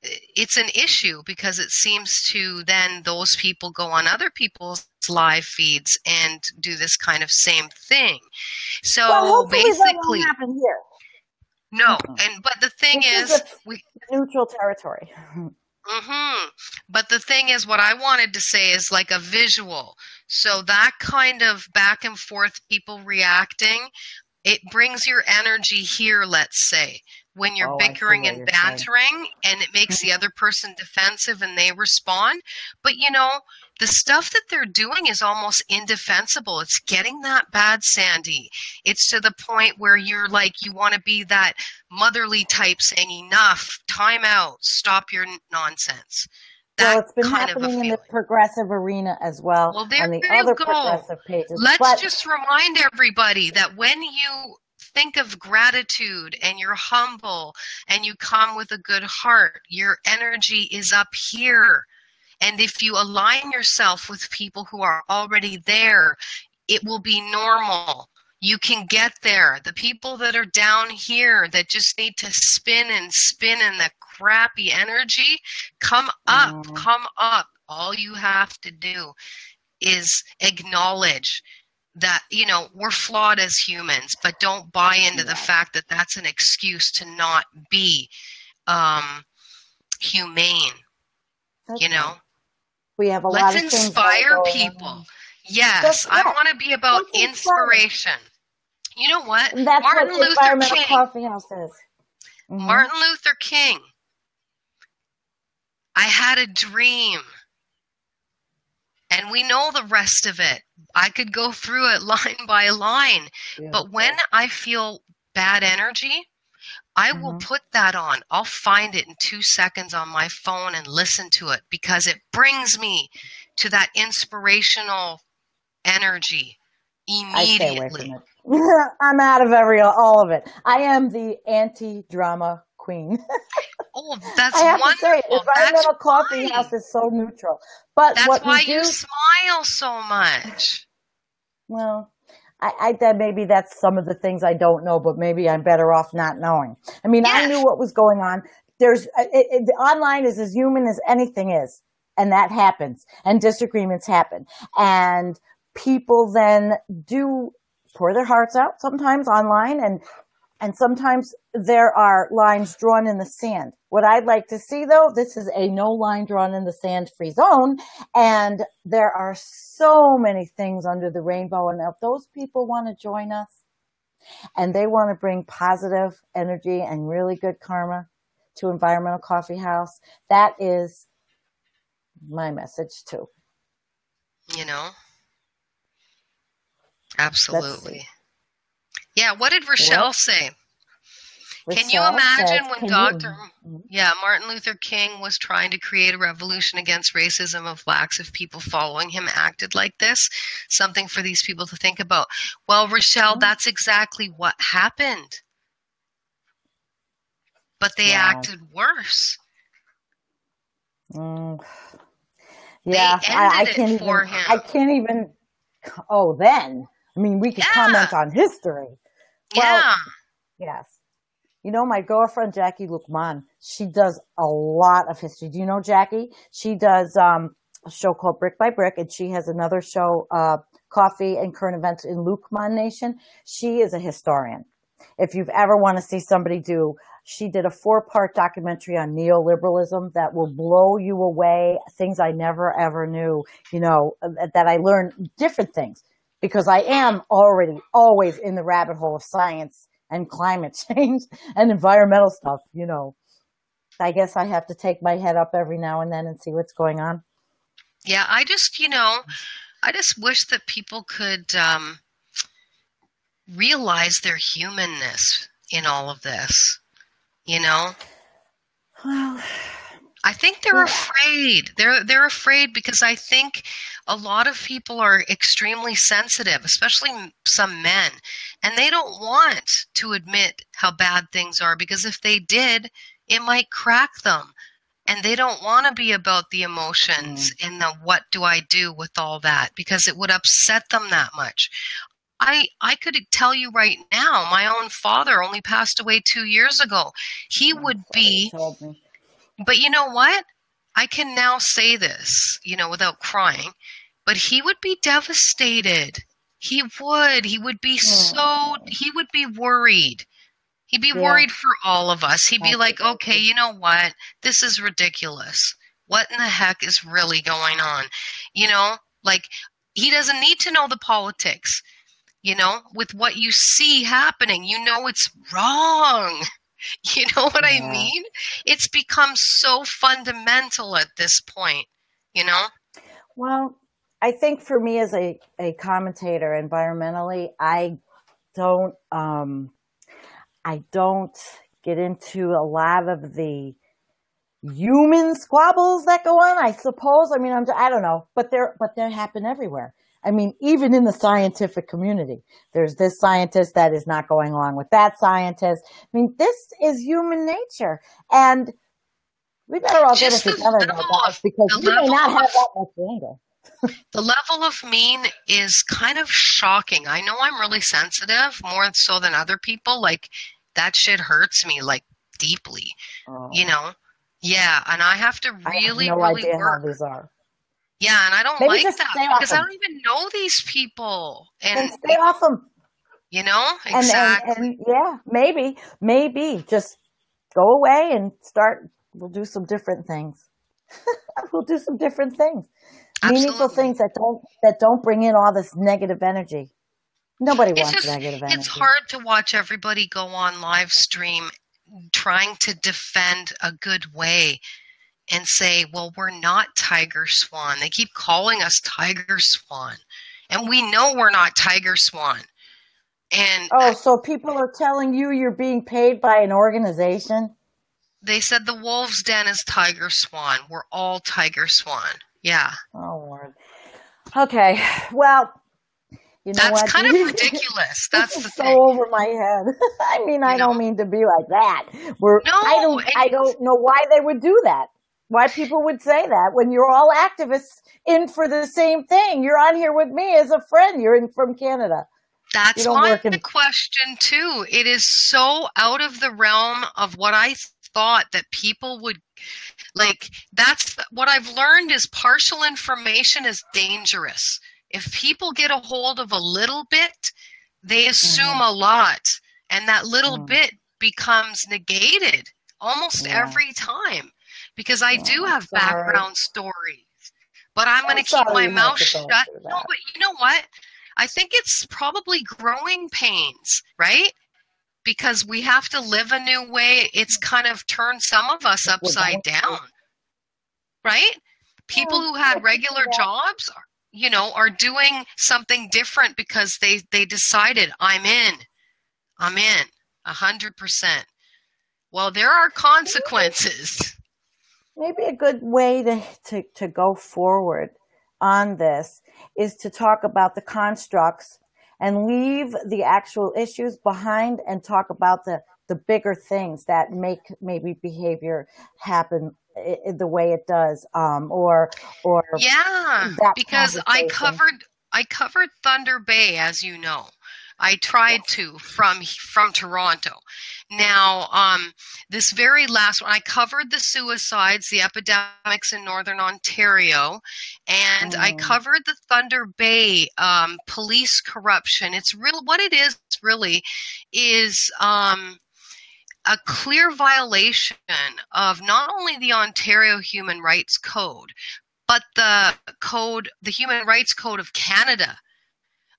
it's an issue because it seems to then those people go on other people's live feeds and do this kind of same thing. So basically, that won't happen here. No, but the thing is we neutral territory. But the thing is, what I wanted to say is like a visual. So that kind of back and forth, people reacting, it brings your energy here, let's say, when you're bickering and bantering, and it makes the other person defensive and they respond. But, the stuff that they're doing is almost indefensible. It's getting that bad, Sandy. It's to the point where you're like, you want to be that motherly type saying, enough, time out, stop your nonsense. Well, it's been happening in the progressive arena as well. Well, there on the you other go. Progressive pages. Let's just remind everybody that when you think of gratitude and you're humble and you come with a good heart, your energy is up here. And if you align yourself with people who are already there, it will be normal. You can get there. The people that are down here that just need to spin in the crappy energy, come up, come up. All you have to do is acknowledge that, we're flawed as humans, but don't buy into the fact that that's an excuse to not be humane. We have a Let's lot of inspire people. Yes, I want to be about inspiration. You know what? And that's Martin what Luther Environmental King. Coffee House is. Martin Luther King. I had a dream. And we know the rest of it. I could go through it line by line. Yeah. But when I feel bad energy, I will put that on. I'll find it in 2 seconds on my phone and listen to it because it brings me to that inspirational energy immediately. I stay away from it. I'm out of all of it. I am the anti-drama queen. Oh, that's I have wonderful. To say, Environmental Coffee House is so neutral. But that's why you smile so much. Well, I maybe that's some of the things I don't know, but maybe I'm better off not knowing. I mean, yes. I knew what was going on. The online is as human as anything is, and that happens, and disagreements happen, and people then do pour their hearts out sometimes online, and sometimes there are lines drawn in the sand. What I'd like to see, though, this is a no line drawn in the sand free zone. And there are so many things under the rainbow. And if those people want to join us and they want to bring positive energy and really good karma to Environmental Coffee House, that is my message, too. Absolutely. Yeah, what did Rochelle say? Can you imagine when Martin Luther King was trying to create a revolution against racism of blacks, if people following him acted like this? Something for these people to think about. Well, Rochelle, that's exactly what happened. But they acted worse. Yeah, I can't even. I can't even. Oh, then. I mean, we could comment on history. Well, yes. My girlfriend, Jackie Lukman, she does a lot of history. Do you know Jackie? She does a show called Brick by Brick, and she has another show, Coffee and Current Events in Lukman Nation. She is a historian. If you've ever want to see somebody she did a 4-part documentary on neoliberalism that will blow you away, things I never, ever knew, that I learned different things because I am always in the rabbit hole of science and climate change and environmental stuff, I guess I have to take my head up every now and then and see what's going on. Yeah, I just wish that people could realize their humanness in all of this, Well, I think they're afraid. They're afraid because I think a lot of people are extremely sensitive, especially some men, and they don't want to admit how bad things are because if they did, it might crack them. And they don't want to be about the emotions and the what do I do with all that because it would upset them that much. I could tell you right now, my own father only passed away 2 years ago. He would be... But you know what? I can now say this, without crying, but he would be devastated. He would be he would be worried. He'd be worried for all of us. He'd be like, okay, you know what? This is ridiculous. What in the heck is really going on? He doesn't need to know the politics, with what you see happening, it's wrong. You know what I mean? It's become so fundamental at this point, Well, I think for me as a commentator environmentally, I don't get into a lot of the human squabbles that go on, I suppose. I mean, I don't know, but they happen everywhere. I mean, even in the scientific community, there's this scientist that is not going along with that scientist. I mean, this is human nature. And We better all get it Just the together now, level guys, of because the we may level not have of that much anger. the level of mean is kind of shocking. I know I'm really sensitive, more so than other people. Like that shit hurts me like deeply, you Oh, know? Yeah, and I have to I have really, no really idea how work. these are. Yeah, and I don't Maybe like just that stay off because I them. don't even know these people. Then And stay off them. you know, And exactly. yeah, maybe just go away and start. We'll do some different things. We'll do some different things. Meaningful Absolutely. things that don't bring in all this negative energy. Nobody It's wants just negative it's energy. hard to watch everybody go on live stream trying to defend a good way and say, well, we're not Tiger Swan. They keep calling us Tiger Swan. And we know we're not Tiger Swan. And Oh, so people are telling you you're being paid by an organization? they said the Wolf's Den is Tiger Swan. We're all Tiger Swan. Yeah. Oh, Lord. Okay. Well, you know That's what? kind of ridiculous. This That's is the so thing. over my head. I mean, You I don't know? mean to be like that. No, I and don't know why they would do that. Why people would say that when you're all activists in for the same thing. You're on here with me as a friend. You're in from Canada. You that's don't my work in. question too. It is so out of the realm of what I thought that people would like. That's what I've learned is partial information is dangerous. If people get a hold of a little bit, they assume Mhm. a lot, and that little Mm, bit becomes negated almost yeah. every time because I do Oh, I'm have sorry. background stories. But I'm going I'm to keep sorry my you have mouth to go shut. through No, that. but you know what? I think it's probably growing pains, right? Because we have to live a new way. It's kind of turned some of us We're going upside through. down, right? People Yeah, who I had can see regular that. jobs, are doing something different because they decided I'm in 100%. Well, there are consequences. Maybe a good way to go forward on this is to talk about the constructs and leave the actual issues behind and talk about the bigger things that make maybe behavior happen the way it does, or Yeah, that because conversation. I covered Thunder Bay, as you know. I tried Yes. to from Toronto. Now, this very last one, I covered the suicides, the epidemics in Northern Ontario, and I Mm, covered the Thunder Bay police corruption. It's real. What it is really is a clear violation of not only the Ontario Human Rights Code, but the Human Rights Code of Canada,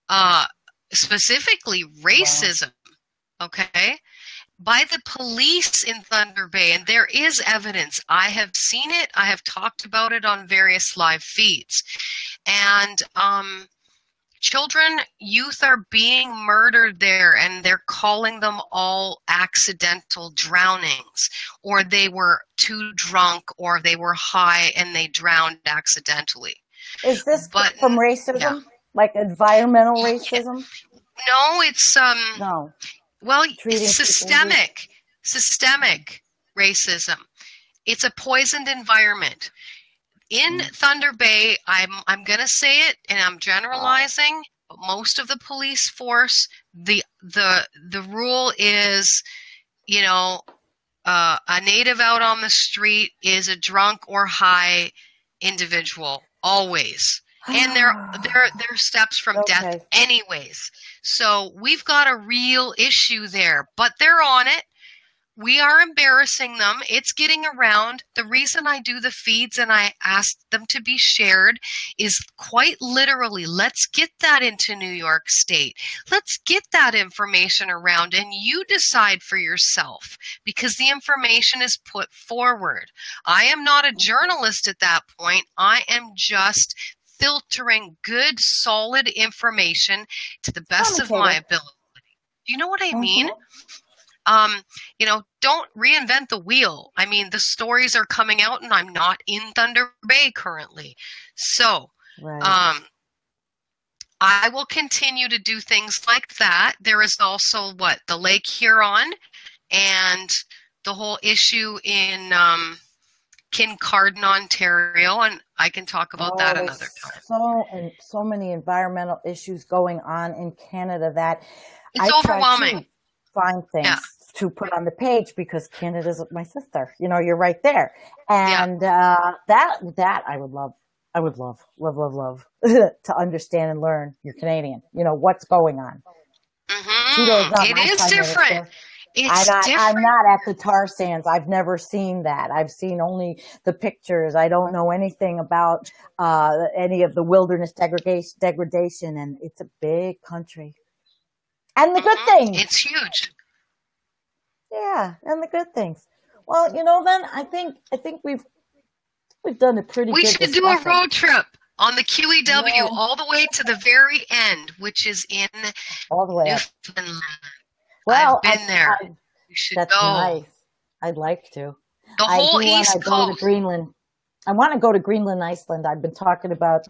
uh, specifically wow. racism, okay, by the police in Thunder Bay. And there is evidence. I have seen it. I have talked about it on various live feeds. And children, youth are being murdered there, and they're calling them all accidental drownings, or they were too drunk, or they were high and they drowned accidentally. Is this But from yeah, racism, like environmental yeah. racism? No, it's No, well, it's treating people weak. systemic racism. It's a poisoned environment. In Mm, Thunder Bay, I'm going to say it, and I'm wow. generalizing, but most of the police force, the rule is, you know, a native out on the street is a drunk or high individual always, and they're steps from death Okay. anyways. So we've got a real issue there, but they're on it. We are embarrassing them. It's getting around. The reason I do the feeds and I ask them to be shared is quite literally, let's get that into New York State. Let's get that information around and you decide for yourself because the information is put forward. I am not a journalist at that point. I am just filtering good, solid information to the best of my Commentator. ability. Do you know what I mean? Mm-hmm. um, don't reinvent the wheel. I mean, the stories are coming out and I'm not in Thunder Bay currently. So, Right. um, I will continue to do things like that. There is also the Lake Huron and the whole issue in Kincardine, Ontario, and I can talk about that another time. So many environmental issues going on in Canada that it's I overwhelming. Try to find things to put on the page because Canada's my sister. You know, you're right there, and that I would love. I would love to understand and learn. You're Canadian. You know what's going on. It is different. I'm not at the tar sands. I've never seen that. I've seen only the pictures. I don't know anything about any of the wilderness degradation, and it's a big country. And the good things. It's huge. Yeah, and the good things. Well, you know, then I think we've done a pretty good discussion. We should do a road trip on the QEW all the way to the very end, which is in all the way Newfoundland. Well, I've been there. You should that's go. Nice. I'd like to. The whole East Coast. Go to Greenland. I want to go to Greenland, Iceland. I've been talking about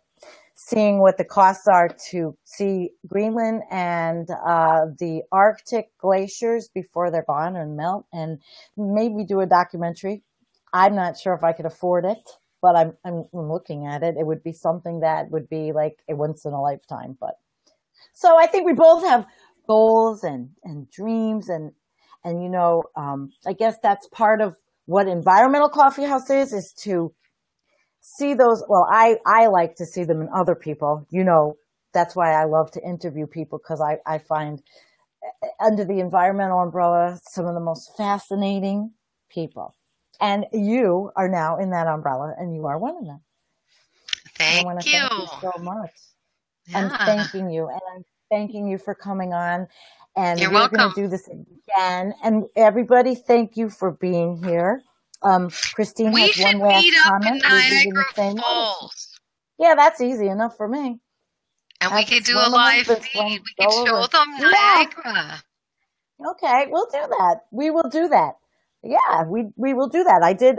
seeing what the costs are to see Greenland and the Arctic glaciers before they're gone and melt, and maybe do a documentary. I'm not sure if I could afford it, but I'm looking at it. It would be something that would be like a once in a lifetime. But so I think we both have goals and dreams and you know, I guess that's part of what Environmental Coffee House is to see those. Well, I like to see them in other people. You know, that's why I love to interview people, because I find under the environmental umbrella some of the most fascinating people. And you are now in that umbrella, and you are one of them. Thank you so much. Yeah. I'm thanking you, and I'm thanking you for coming on. And You're we're welcome. going to do this again. And everybody, thank you for being here. Christine has one last comment. We should meet up in Niagara Falls. Yeah, that's easy enough for me. And we could do a live feed. We could show them Niagara. Okay, we'll do that. We will do that. Yeah, we will do that. I did.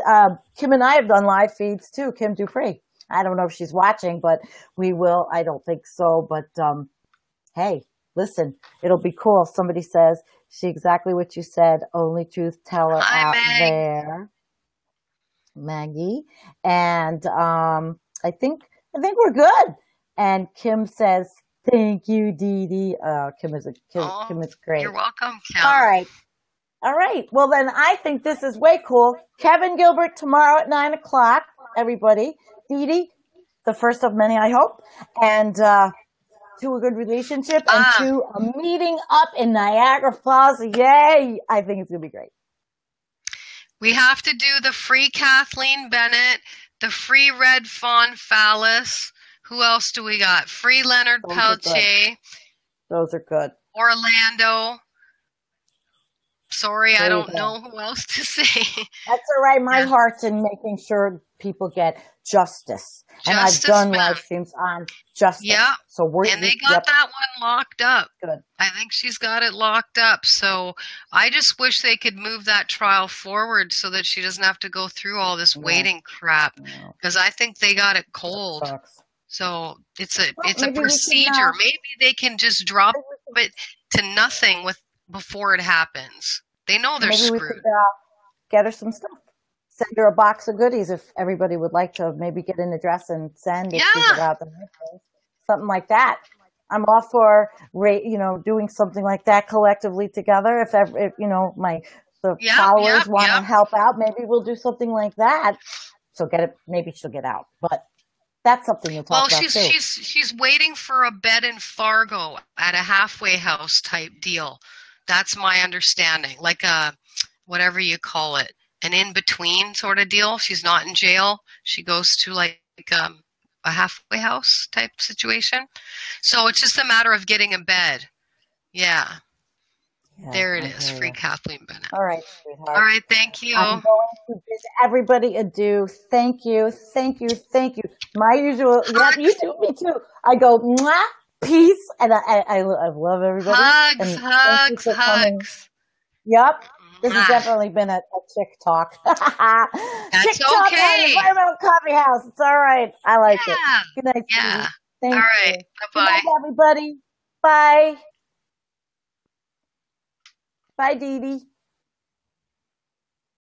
Kim and I have done live feeds too. Kim Dupree. I don't know if she's watching, but we will. I don't think so. But hey, listen, it'll be cool. Somebody says she exactly what you said. Only truth teller out there, Maggie. And I think we're good. And Kim says, "Thank you, DiDi." Kim is great. You're welcome, Kim. All right. Well, then I think this is way cool. Kevin Gilbert tomorrow at 9:00. Everybody, DiDi, the first of many, I hope, and to a good relationship and to a meeting up in Niagara Falls. Yay! I think it's gonna be great. We have to do the free Kathleen Bennett, the free Red Fawn Phallus. Who else do we got? Free Leonard Peltier. Those are good. Orlando. Sorry, I don't know who else to say. That's all right. My heart's in making sure people get justice. And I've done live streams on justice. Yeah. So they got that one locked up. Good. I think she's got it locked up. So I just wish they could move that trial forward so that she doesn't have to go through all this waiting crap. Because I think they got it cold. So it's a procedure. Maybe they can just drop it to nothing before it happens. They know they're screwed. We could get her some stuff. Send her a box of goodies if everybody would like to maybe get an address and send if she's about the something like that. I'm all for doing something like that collectively together. If the followers want to help out, maybe we'll do something like that. So maybe she'll get out. But that's something you'll talk about too. She's waiting for a bed in Fargo at a halfway house type deal. That's my understanding, like a whatever you call it, an in-between sort of deal. She's not in jail. She goes to like a halfway house type situation. So it's just a matter of getting a bed. Yeah, there it is. Free Kathleen Bennett. All right, sweetheart. All right, thank you. I'm going to bid everybody adieu. Thank you. My usual, you do, me too. I go, mwah. Peace, and I love everybody. Hugs. Yep, this has definitely been a chick talk. That's chick talk on Environmental Coffee House. It's all right. I like it. Good night, Stevie. Thank you. Bye-bye. Good night, everybody. Bye. Bye, DiDi.